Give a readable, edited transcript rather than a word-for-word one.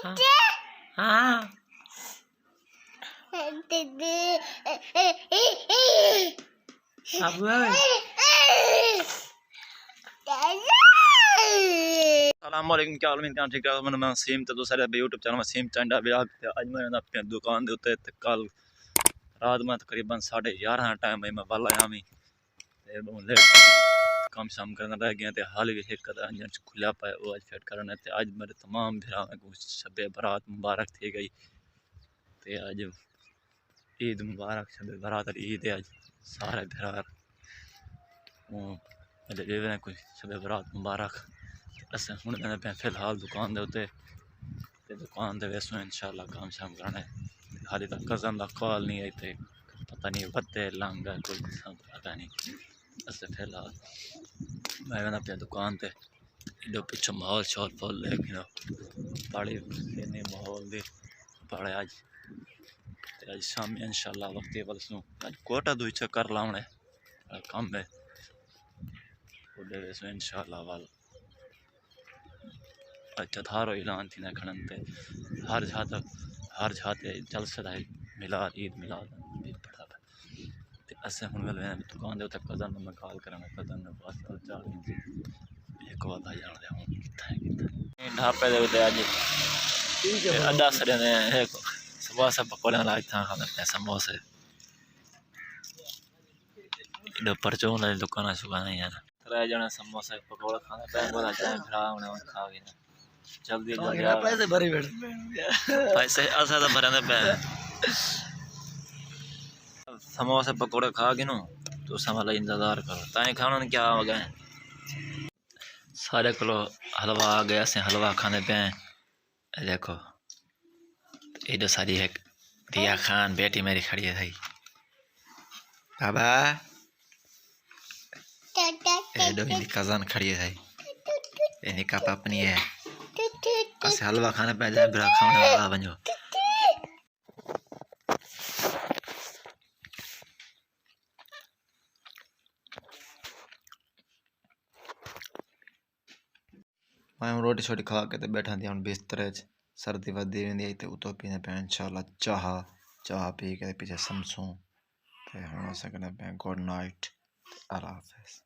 हाँ सलाम वालेकुम क्या हाल है ठीक है मैं सीम तो दूसरे यूट्यूब चैनल में सीम चंडा ब्याग ते अज मैं अपनी दुकान दे उत्ते ते कल रात में तकरीबन 11:30 टाइम मैं वाला आया मी ते लेट काम शाम करना रह गया ते हाल भी एक इंजन खुला पाए वो आज फिट करना ते आज मेरे तमाम भरा को शबे बरात मुबारक थी गई ते आज ईद मुबारक शबे बरात ईद है आज सारे भरा मेरे कुछ शबे बरात मुबारक अस हूँ मैं पे फिलहाल दुकान दे उत्ते ते दुकान दे वैसो इंशाल्लाह काम शाम करना है हाली तक कज़न दा कॉल नहीं आई ते पता नहीं बत्ते लंग कोई पता नहीं अस फिलहाल मैं पे दुकान ते इधर पीछे माहौल शौल फुल लेकिन बड़ी इन्नी माहौल दी बड़े आज शाम इंशाल्लाह वक्त बलसूँ आज कोटा दुई चक्कर लाने कम है उधर वैसो इंशाल्लाह वाल अच्छा थारो ऐलान थी ना खड़नते हर जाते जलसा है मिलाद ईद मिलाद पड़ा ते असे हुन वेल दुकान दे उते कज़न में कॉल करना कज़न ने पास चल चाल एक वादा जान दे हूं किथा ढापे दे उते आज अड्डा सरे ने एक समोसा पकोड़ा लाग था खाने पे समोसे इधर परचो ने दुकान सुगाना यार रह जाना समोसा पकोड़ा खाने पे बोला चाहे भरा होने खा गए जल्दी जल्दी पैसे भरी बैठ पैसे ऐसा तो भरने पे समोसे पकोड़े खा के नो तो समझ इंतजार करो ताए खाना क्या हो गए सारे किलो हलवा आ गया से हलवा खाने पे देखो इधर सारी है दिया खान बेटी मेरी खड़ी है भाई बाबा इधर कज़न खड़ी है भाई इन्हीं का अपनी है ऐसे हलवा खाने पे जाए बुरा खाने वाला बन जाओ मैं रोटी छोटी खा के तो बैठा थी हम बिस्तरे सर्दी वर्दी वेंदी तो उतो पीने पे इंशाल्लाह चाह पी के पीछे समसूं ते हम सकने पे गुड नाइट अल्लाह हाफिज़।